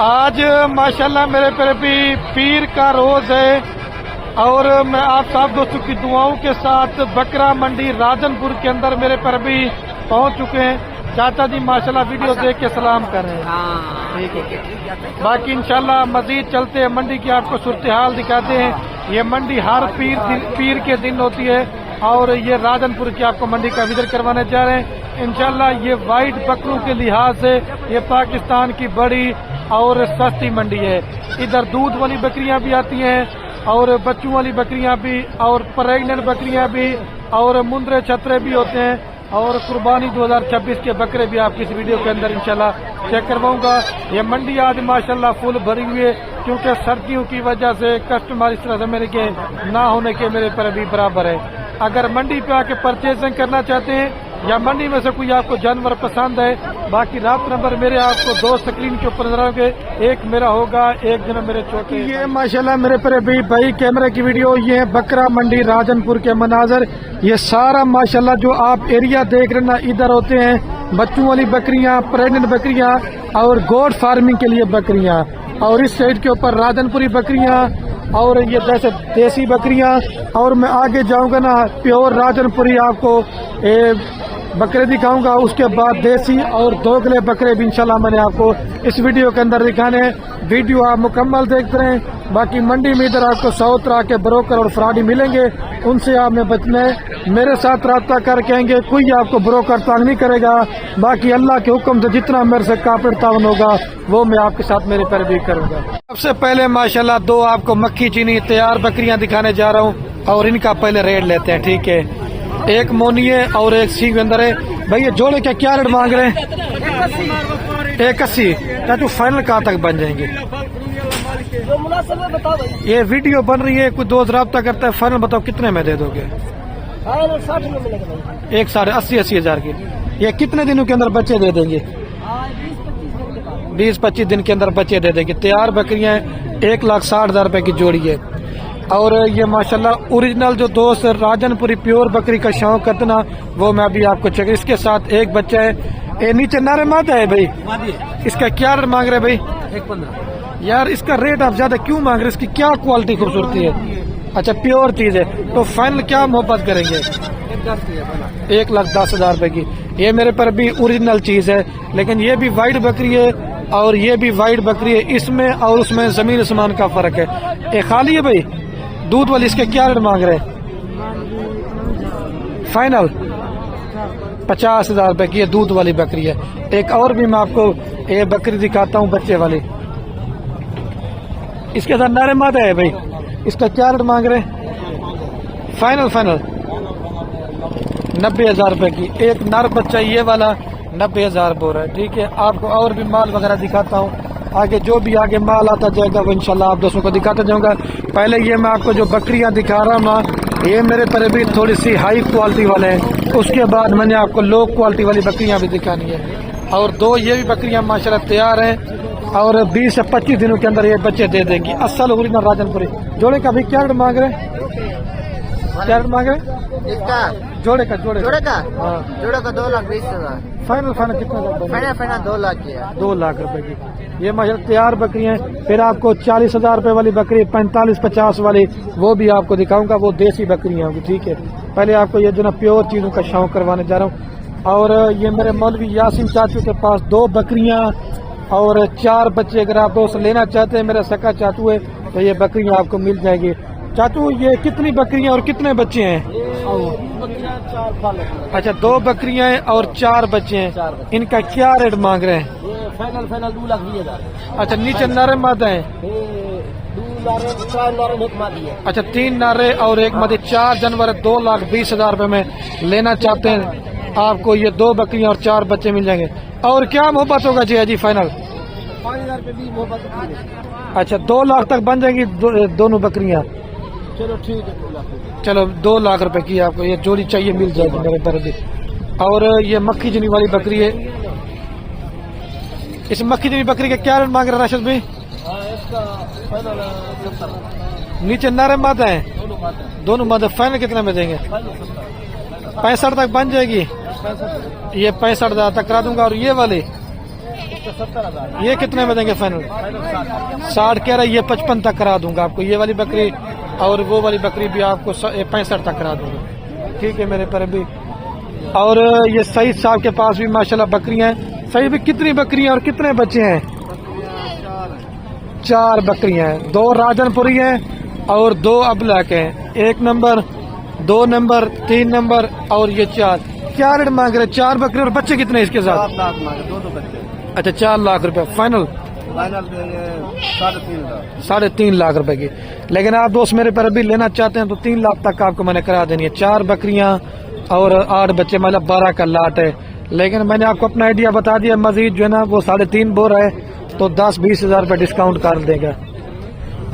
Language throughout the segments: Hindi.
आज माशाल्लाह मेरे पर भी पीर का रोज है और मैं आप सब दोस्तों की दुआओं के साथ बकरा मंडी राजनपुर के अंदर मेरे पर भी पहुंच चुके हैं। चाचा जी माशाल्लाह वीडियो देख के सलाम कर रहे हैं। ठीक है, बाकी इंशाल्लाह मजीद चलते हैं, मंडी की आपको सूरत हाल दिखाते हैं। ये मंडी हर पीर के दिन होती है और ये राजनपुर की आपको मंडी का विजिट करवाने जा रहे हैं। इंशाल्लाह ये वाइट बकरों के लिहाज से ये पाकिस्तान की बड़ी और सस्ती मंडी है। इधर दूध वाली बकरियां भी आती हैं और बच्चों वाली बकरियां भी और प्रेग्नेंट बकरियां भी और मुंदरे छतरे भी होते हैं और कुर्बानी 2026 के बकरे भी आपकी इस वीडियो के अंदर इंशाल्लाह चेक करवाऊंगा। ये मंडी आज माशाल्लाह फुल भरी हुई है क्योंकि सर्दियों की वजह से कस्टमर इस तरह से मेरे के ना होने के मेरे पर भी बराबर है। अगर मंडी पे आके परचेजिंग करना चाहते हैं या मंडी में से कोई आपको जानवर पसंद है, बाकी रात नंबर मेरे आपको दो स्क्रीन के ऊपर नजर आएंगे, एक मेरा होगा, एक दिन मेरे छोटे। ये माशाल्लाह मेरे पर भी भाई कैमरे की वीडियो, ये है बकरा मंडी राजनपुर के मनाजर। ये सारा माशाल्लाह जो आप एरिया देख रहे ना, इधर होते हैं बच्चों वाली बकरियां, प्रेग्नेंट बकरियां और गोट फार्मिंग के लिए बकरियां, और इस साइड के ऊपर राजनपुरी बकरियां और ये जैसे देसी बकरियां, और मैं आगे जाऊंगा ना प्योर राजनपुरी आपको बकरे दिखाऊंगा। उसके बाद देसी और दोगले बकरे भी इंशाल्लाह मैंने आपको इस वीडियो के अंदर दिखाने हैं। वीडियो आप मुकम्मल देखते रहें। बाकी मंडी में इधर आपको 100 तरह के ब्रोकर और फ्रॉडी मिलेंगे, उनसे आपने बचना है। मेरे साथ रब्ता करके आएंगे, कोई आपको ब्रोकर तंग नहीं करेगा। बाकी अल्लाह के हुक्म से जितना मेरे से काफिर तावन होगा वो मैं आपके साथ मेरे पर भी करूंगा। सबसे पहले माशाल्लाह दो आपको मक्खी चीनी तैयार बकरियां दिखाने जा रहा हूँ और इनका पहले रेट लेते हैं। ठीक है, एक मोनी है और एक सीख अंदर है। भाई ये जोड़े का क्या रेट मांग रहे हैं? 81। चाचू फाइनल कहाँ तक बन जाएंगे? ये वीडियो बन रही है, कोई दोस्त रब्ता करता है, फाइनल बताओ कितने में दे दोगे? 80 हजार की। ये कितने दिनों के अंदर बच्चे दे देंगे? 20-25 दिन के अंदर बच्चे दे देंगे। तैयार बकरियां 1,60,000 रुपए की जोड़ी है। और ये माशाल्लाह ओरिजिनल जो दोस्त राजनपुरी प्योर बकरी का शौक करते ना, वो मैं अभी आपको चेक। इसके साथ एक बच्चा है, ये नीचे नारे मादा है भाई, इसका क्या रेट मांग रहे भाई? 1,15। यार इसका रेट आप ज्यादा क्यों मांग रहे? इसकी क्या क्वालिटी खूबसूरती है? अच्छा प्योर चीज है, तो फाइनल क्या मोहब्बत करेंगे? 1,10,000 रुपए की। ये मेरे पर भी ओरिजिनल चीज है, लेकिन ये भी वाइट बकरी है और ये भी वाइट बकरी है। इसमें और उसमें जमीन आसमान का फर्क है। ये खाली है भाई दूध वाली, इसके क्या रेट मांग रहे हैं? फाइनल 50,000 रुपए की। ये दूध वाली बकरी है। एक और भी मैं आपको ये बकरी दिखाता हूँ बच्चे वाली, इसके साथ नारे मादा है भाई, इसका क्या रेट मांग रहे हैं? फाइनल 90,000 रुपए की। एक नर बच्चा ये वाला 90,000 बोल रहा है। ठीक है, आपको और भी माल वगैरह दिखाता हूँ, आगे जो भी आगे माल आता जाएगा वो इंशाल्लाह आप दोस्तों को दिखाता जाऊंगा। पहले ये मैं आपको जो बकरियां दिखा रहा हूँ ना, ये मेरे पर भी थोड़ी सी हाई क्वालिटी वाले हैं। उसके बाद मैंने आपको लो क्वालिटी वाली बकरियां भी दिखानी है। और दो ये भी बकरियां माशाल्लाह तैयार हैं और 20 से 25 दिनों के अंदर ये बच्चे दे देंगी। असल ओरिजिनल राजनपुरी। जोड़े का भी क्या रेट मांग रहे हैं? क्या रेट मांग रहे हैं इसका? जोड़े का हाँ, जोड़े का 2,20,000। फाइनल कितना? फाइनल 2 लाख की है। 2 लाख रुपए की। ये माशाल्लाह तैयार बकरियां हैं। फिर आपको 40,000 रुपए वाली बकरी, 45-50 वाली, वो भी आपको दिखाऊंगा, वो देसी बकरियां होंगी। ठीक है, पहले आपको ये जो ना प्योर चीजों का शौक करवाने जा रहा हूँ। और ये मेरे मौलवी यासीन चाचू के पास 2 बकरियां और 4 बच्चे, अगर आप दोस्त लेना चाहते हैं, मेरा सका चाचू है, तो ये बकरियां आपको मिल जाएगी। चाचू ये कितनी बकरियां और कितने बच्चे हैं? अच्छा 2 बकरियां हैं और 4 बच्चे हैं। इनका क्या रेट मांग रहे हैं? फाइनल 2,20,000। अच्छा नीचे नारे मादा है? 4 नारे एक मादी है। अच्छा 3 नारे और एक मादी, 4 जानवर 2,20,000 रुपए में लेना चाहते हैं, आपको ये 2 बकरियां और 4 बच्चे मिल जाएंगे। और क्या मोहब्बत होगा जी? फाइनल 5,000 रुपए भी मोहब्बत। अच्छा 2 लाख तक बन जाएंगी दोनों बकरियां। चलो ठीक है, 2 लाख। चलो 2 लाख रुपए की आपको ये जोड़ी चाहिए, मिल जाएगी मेरे पर भी। और ये मक्खी चीनी वाली बकरी है। इस मक्खी चीनी बकरी का क्या रेट मांग रहे हैं राशिद भाई? इसका फाइनल 70। नीचे नारे मादा है? दोनों मादा। फाइनल कितना में देंगे? 65 तक बन जाएगी। ये 65,000 तक करा दूंगा। और ये वाली इसका 70,000। ये कितने में देंगे फाइनल? फाइनल 60 कह रहा है, ये 55 तक करा दूंगा आपको। ये वाली बकरी और वो वाली बकरी भी आपको 65 तक करा दूंगा। ठीक है मेरे पर भी। और ये सईद साहब के पास भी माशाल्लाह बकरियां हैं। सईद भी कितनी बकरियां और कितने बच्चे हैं? 4 बकरियां हैं, 2 राजनपुरी हैं और 2 अबलक हैं। 1 नंबर, 2 नंबर, 3 नंबर और ये 4। क्या रेट मांग रहे? 4 बकरे और बच्चे कितने इसके साथ? 7 लाख मांगे, 2 बच्चे। अच्छा 4 लाख रुपए फाइनल। फाइनल देंगे 3.5 लाख। 3.5 लाख रुपए की। लेकिन आप दोस्त मेरे पर अभी लेना चाहते हैं तो 3 लाख तक आपको मैंने करा देनी है। 4 बकरियां और 8 बच्चे, मतलब 12 का लाट है। लेकिन मैंने आपको अपना आइडिया बता दिया, मजीद जो है ना वो 3.5 बोल रहा है तो 10-20 हजार रुपये डिस्काउंट कर देगा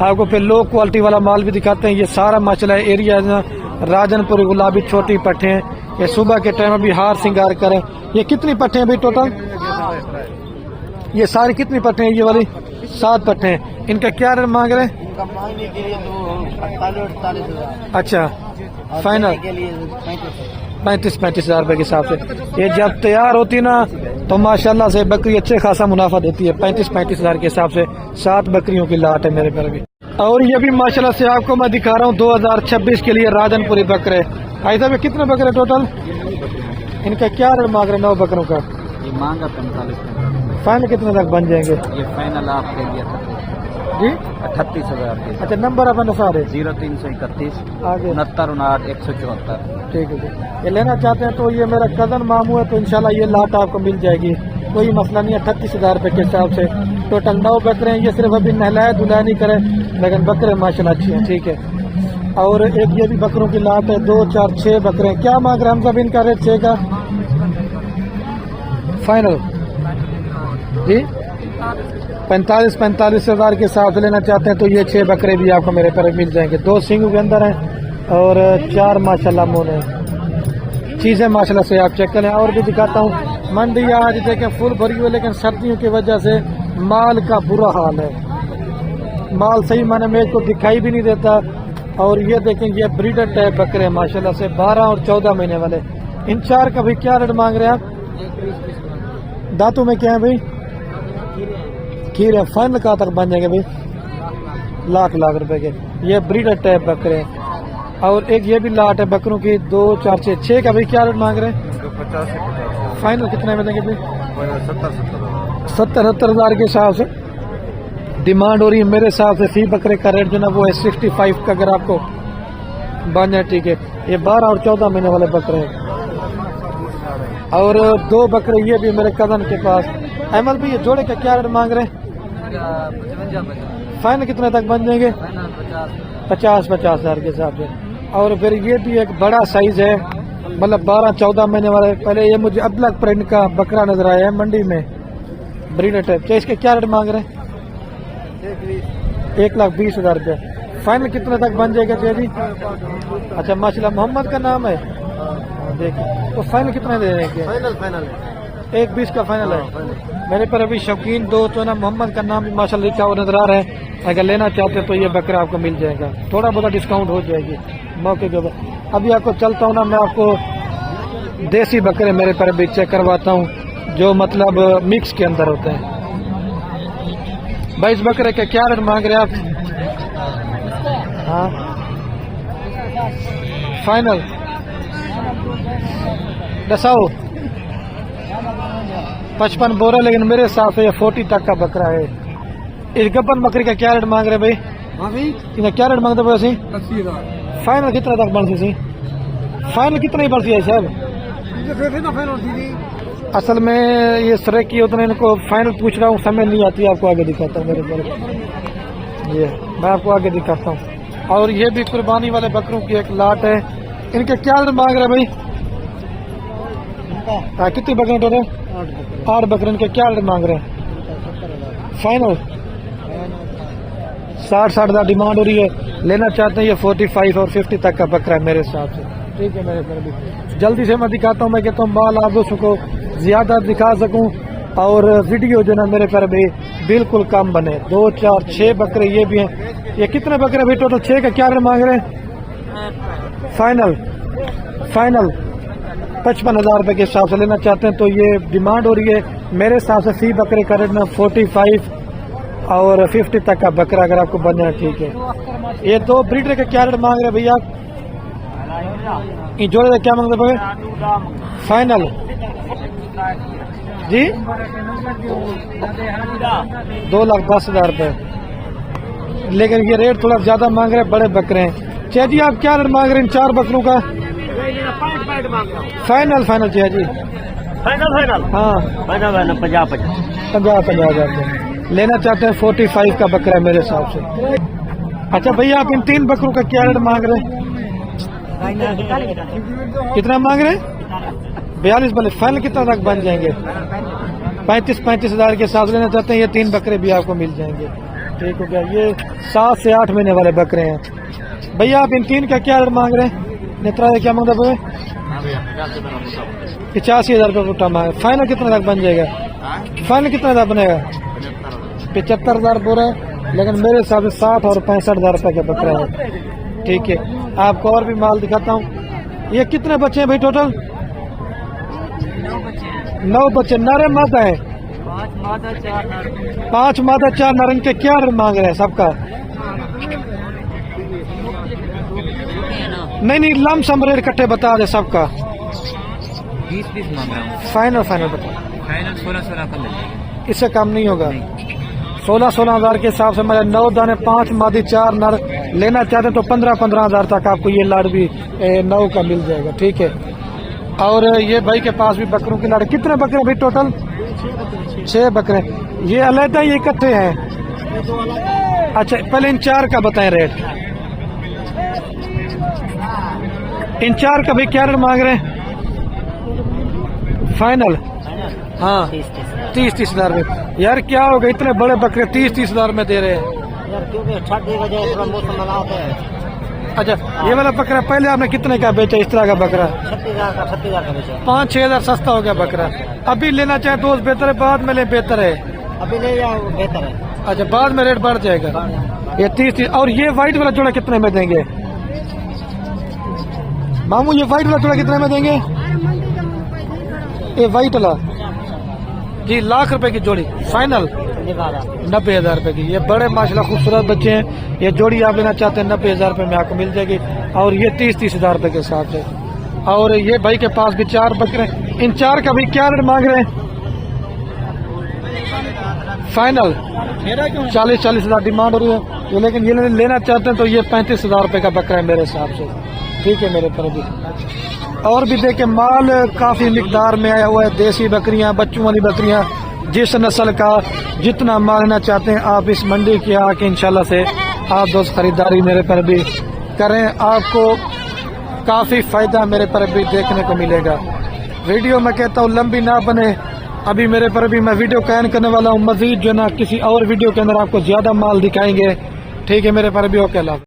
आपको। फिर लो क्वालिटी वाला माल भी दिखाते हैं। ये सारा माशाल्लाह एरिया है ना राजनपुर गुलाबी छोटी पट्टे हैं। ये सुबह के टाइम अभी हार श्रृंगार करें। ये कितनी पट्टे हैं भाई टोटल? ये सारी कितनी पट्टे हैं? ये वाली 7 पट्टे हैं। इनका क्या रेट मांग रहे हैं? इनका मांगने के लिए तो 48 हजार। अच्छा फाइनल के लिए 35 हजार रुपए के हिसाब से। ये जब तैयार होती ना तो माशाल्लाह से बकरी अच्छे खासा मुनाफा देती है। 35 हजार के हिसाब से 7 बकरियों की लाट है मेरे पर भी। और ये भी माशाल्लाह से आपको मैं दिखा रहा हूँ 2026 के लिए राजनपुरी बकरे। भाई साहब कितने बकरे टोटल? इनका क्या रेट मांग रहे 9 बकरों का? ये मांगा 45। फाइनल कितने तक बन जाएंगे? ये फाइनल आपके लिए जी 38 हजार के। अच्छा नंबर अपने सारे 0331 आगे 69 174। ठीक है। ये लेना चाहते हैं तो ये मेरा कजन मामू है तो इंशाल्लाह ये लाट आपको मिल जाएगी, कोई मसला नहीं है। 38 हजार रुपए के हिसाब से टोटल 9 बकरे हैं। ये सिर्फ अभी नहलाया धुलाया नहीं करे लेकिन बकरे माशाल्लाह अच्छी हैं। ठीक है। और एक ये भी बकरों की लाट है, 2, 4, 6 बकरे। क्या मांग रहे हैं हम सब इनका रेट 6 का फाइनल? जी 45 हजार के हिसाब से लेना चाहते हैं तो ये 6 बकरे भी आपको मेरे पर मिल जाएंगे। 2 सींग के अंदर हैं और 4 माशाल्लाह मोन है। चीजें माशाल्लाह से आप चेक करें। और भी दिखाता हूँ। मंडी आज देखें फुल भरी हुई, लेकिन सर्दियों की वजह से माल का बुरा हाल है। माल सही माने में को दिखाई भी नहीं देता। और ये देखें ये ब्रीडर टाइप बकरे माशाल्लाह से 12 और 14 महीने वाले। इन 4 का भाई क्या रेट मांग रहे हैं आप? दांतों में क्या है भाई? खीर है। फाइनल कहाँ तक बन जाएंगे भाई? लाख रुपए के। ये ब्रीडर टाइप बकरे हैं। और एक ये भी लाट है बकरों की 2, 4, 6 का भाई क्या रेट मांग रहे हैं? 50 फाइनल कितने में देंगे भाई? 70 हजार के हिसाब से डिमांड हो रही है। मेरे हिसाब से फी बकरे का रेट जो ना वो है 65 का अगर आपको बन जाए। ठीक है। ये 12 और 14 महीने वाले बकरे हैं। और 2 बकरे ये भी मेरे कजन के पास। अहमद भी ये जोड़े का क्या रेट मांग रहे हैं? 55। फाइनल कितने तक बन जाएंगे? 50 हजार के हिसाब से। और फिर ये भी एक बड़ा साइज है, मतलब 12-14 महीने वाले। पहले ये मुझे अबलक प्रिंट का बकरा नजर आया है मंडी में, ब्रीडर टाइप। क्या इसके क्या रेट मांग रहे हैं? 1,20,000 रुपये। फाइनल कितने तक बन जाएगा जी? अच्छा माशाल्लाह मोहम्मद का नाम है। देखिए तो फाइनल कितने दे रहे हैं? फाइनल 1,20 का फाइनल है। मेरे पर अभी शौकीन दो तो ना मोहम्मद का नाम भी माशाल्लाह लिखा हुआ नजर आ रहा है। अगर लेना चाहते हैं तो ये बकरा आपको मिल जाएगा, थोड़ा बहुत डिस्काउंट हो जाएगी मौके के ऊपर। अभी आपको चलता हूँ ना, मैं आपको देसी बकरे मेरे पर भी चेक करवाता हूँ जो मतलब मिक्स के अंदर होते हैं। भाई इस बकरे के क्या रेट मांग रहे हैं आप? हाँ फाइनल दसाओ 55 बोरा, लेकिन मेरे हिसाब से ये 40 तक का बकरा है। इस गब्बन बकरी का क्या रेट मांग रहे भाई? हाँ भाई इन्हें क्या रेट मांगते भाई? 80,000। फाइनल कितना तक बन सी? फाइनल कितना ही बढ़ती है साहब? असल में ये सरे की उतने इनको फाइनल पूछ रहा हूँ, समय नहीं आती। आपको आगे दिखाता हूँ मेरे पर, ये मैं आपको आगे दिखाता हूँ। और ये भी कुर्बानी वाले बकरों की एक लाट है। इनके क्या रेट मांग रहे भाई? हाँ कितनी बकरे टोटल? 8 बकरे। इनके क्या रेट मांग रहे हैं? फाइनल 60 हजार डिमांड हो रही है। लेना चाहते हैं ये 45 और 50 तक का बकरा है मेरे हिसाब से। ठीक है मेरे पर भी जल्दी से मैं दिखाता हूँ। मैं कहता हूँ माल आप दोस्तों को ज्यादा दिखा सकूँ और वीडियो जो ना मेरे पर भी बिल्कुल कम बने। 2, 4, 6 बकरे ये भी हैं। ये कितने बकरे भाई टोटल? 6 का क्या रेट मांग रहे हैं? फाइनल 55,000 रुपए के हिसाब से लेना चाहते हैं तो ये डिमांड हो रही है। मेरे हिसाब से फी बकरे का रेट ना 45 और 50 तक का बकरा अगर आपको बन जाए ठीक है। ये दो ब्रीडर का क्या रेट मांग रहे हैं भैया? ये जोड़े का क्या मांग रहे हैं फाइनल जी? 2,10,000 रुपए, लेकिन ये रेट थोड़ा ज्यादा मांग रहे हैं, बड़े बकरे हैं। चाचा जी आप क्या रेट मांग रहे हैं इन 4 बकरों का? फाइनल चाचा जी फाइनल हाँ 50,000 रुपए लेना चाहते हैं। 45 का बकरा है मेरे हिसाब से। अच्छा भैया आप इन 3 बकरों का क्या रेट मांग रहे हैं? कितना मांग रहे हैं? 42 बोले। फाइनल कितना तक बन जाएंगे? 35,000 के हिसाब से लेना चाहते हैं। ये 3 बकरे भी आपको मिल जाएंगे, ठीक हो गया। ये 7 से 8 महीने वाले बकरे हैं। भैया आप इन 3 का क्या रेट मांग रहे हैं? नेत्रा क्या मांग रहे हैं? 85,000 रुपये फुटा मांग। फाइनल कितना तक बन जाएगा? फाइनल कितना तक बनेगा? 75,000 पूरा है, लेकिन मेरे हिसाब से 60 और 65,000 रुपये का बकरा है, ठीक है। आपको और भी माल दिखाता हूँ। ये कितने बच्चे हैं भाई टोटल? 9 बच्चे। नर मादा है? 5 मादा 4 नर। इनके क्या रेट मांग रहे हैं सबका? नहीं लमसम रेट इकट्ठे बता दे सबका। 20 मांग रहा हूँ। फाइनल बता। फाइनल 16 का मिल जाएगा, इससे कम नहीं होगा। 16,000 के हिसाब से मेरे 9 दाने 5 मादी 4 नर लेना चाहते हैं तो 15,000 तक आपको ये लाड़ भी 9 का मिल जाएगा, ठीक है। और ये भाई के पास भी बकरों की लाड़। कितने बकरे भाई टोटल? 6 बकरे। ये अलग है ये इकट्ठे हैं? अच्छा पहले इन 4 का बताएं रेट। इन 4 का भाई क्या रेट मांग रहे हैं? फाइनल हाँ 30,000 रुपये। यार क्या होगा इतने बड़े बकरे 30,000 में दे रहे हैं यार, क्योंकि ठंड की वजह से मौसम बना होता है। अच्छा ये वाला बकरा पहले आपने कितने का बेचा? इस तरह का बकरा 36,000 का बेचा। 5-6 हज़ार सस्ता हो गया बकरा। अभी लेना चाहे तो बेहतर है, बाद में ले बेहतर है? अभी ले जाओ बेहतर है। अच्छा बाद में रेट बढ़ जाएगा। ये 30। और ये व्हाइट वाला जोड़ा कितने में देंगे मामू? ये व्हाइट वाला जोड़ा कितने में देंगे? ये व्हाइट वाला जी 1,00,000 रुपए की जोड़ी फाइनल। 90,000 रुपए की। ये बड़े माशाल्लाह खूबसूरत बच्चे हैं। ये जोड़ी आप लेना चाहते हैं 90,000 रुपए में आपको मिल जाएगी। और ये 30,000 रुपए के हिसाब से। और ये भाई के पास भी 4 बकरे। इन 4 का भी क्या रेट मांग रहे हैं? फाइनल 40,000 डिमांड हो रही है ये, लेकिन ये लेना चाहते हैं तो ये 35,000 रुपए का बकरा है मेरे हिसाब से, ठीक है मेरे पर भी। और भी देखे माल काफी मिकदार में आया हुआ है। देसी बकरियां, बच्चों वाली बकरियां, जिस नस्ल का जितना माल लेना चाहते हैं आप इस मंडी के आके इंशाल्लाह से आप दोस्त खरीदारी मेरे पर भी करें। आपको काफी फायदा मेरे पर भी देखने को मिलेगा। वीडियो मैं कहता हूँ लंबी ना बने। अभी मेरे पर भी मैं वीडियो कैन करने वाला हूँ। मजीद जो ना किसी और वीडियो के अंदर आपको ज्यादा माल दिखाएंगे, ठीक है मेरे पर भी। ओके।